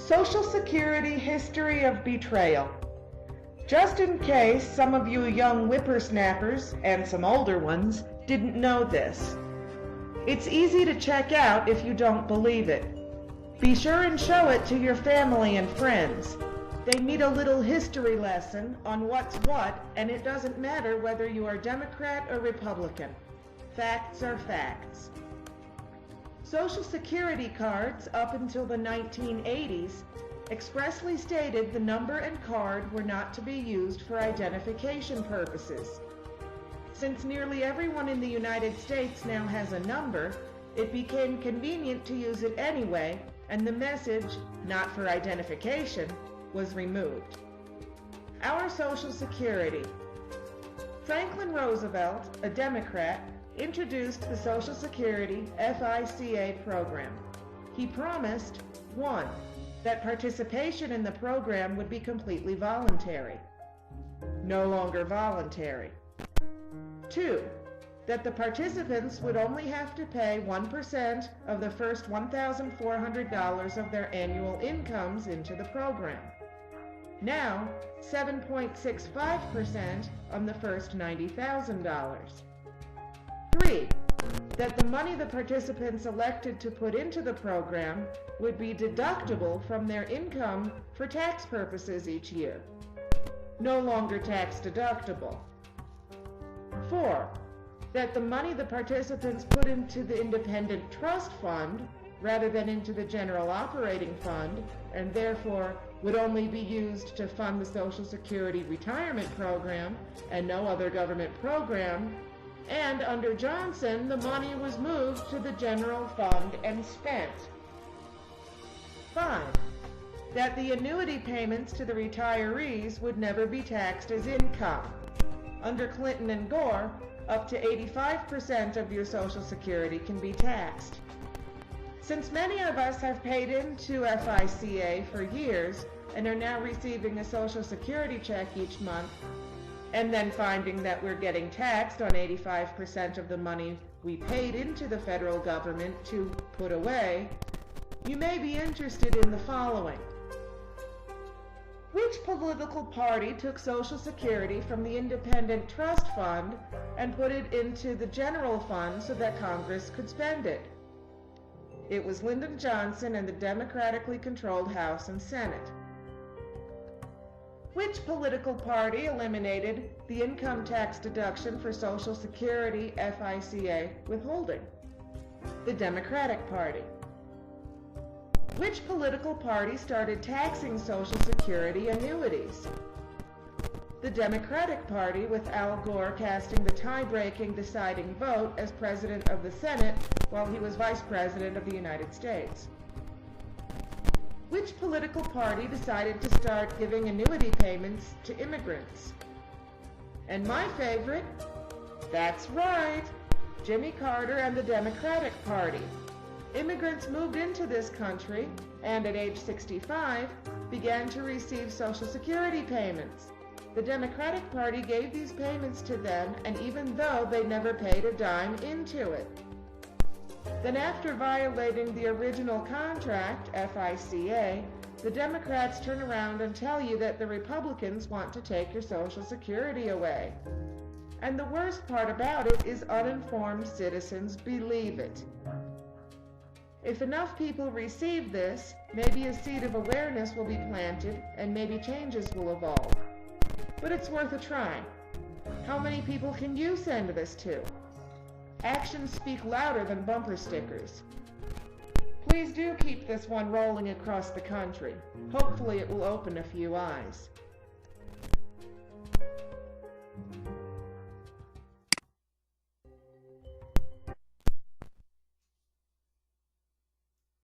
Social Security history of betrayal. Just in case some of you young whippersnappers, and some older ones, didn't know this. It's easy to check out if you don't believe it. Be sure and show it to your family and friends. They need a little history lesson on what's what, and it doesn't matter whether you are Democrat or Republican. Facts are facts. Social Security cards up until the 1980s expressly stated the number and card were not to be used for identification purposes. Since nearly everyone in the United States now has a number, it became convenient to use it anyway, and the message, "not for identification," was removed. Our Social Security. Franklin Roosevelt, a Democrat, introduced the Social Security FICA program. He promised, 1. That participation in the program would be completely voluntary. No longer voluntary. 2. That the participants would only have to pay 1% of the first $1,400 of their annual incomes into the program. Now, 7.65% on the first $90,000. 3. That the money the participants elected to put into the program would be deductible from their income for tax purposes each year. No longer tax deductible. 4. That the money the participants put into the independent trust fund rather than into the general operating fund, and therefore would only be used to fund the Social Security retirement program and no other government program, and under Johnson, the money was moved to the general fund and spent. 5. That the annuity payments to the retirees would never be taxed as income. Under Clinton and Gore, up to 85% of your Social Security can be taxed. Since many of us have paid into FICA for years and are now receiving a Social Security check each month, and then finding that we're getting taxed on 85% of the money we paid into the federal government to put away, you may be interested in the following. Which political party took Social Security from the independent trust fund and put it into the general fund so that Congress could spend it? It was Lyndon Johnson and the democratically controlled House and Senate. Which political party eliminated the income tax deduction for Social Security FICA withholding? The Democratic Party. Which political party started taxing Social Security annuities? The Democratic Party, with Al Gore casting the tie-breaking deciding vote as President of the Senate while he was Vice President of the United States. Which political party decided to start giving annuity payments to immigrants? And my favorite, that's right, Jimmy Carter and the Democratic Party. Immigrants moved into this country and at age 65 began to receive Social Security payments. The Democratic Party gave these payments to them, and even though they never paid a dime into it. Then after violating the original contract, FICA, the Democrats turn around and tell you that the Republicans want to take your Social Security away. And the worst part about it is uninformed citizens believe it. If enough people receive this, maybe a seed of awareness will be planted and maybe changes will evolve. But it's worth a try. How many people can you send this to? Actions speak louder than bumper stickers. Please do keep this one rolling across the country. Hopefully it will open a few eyes.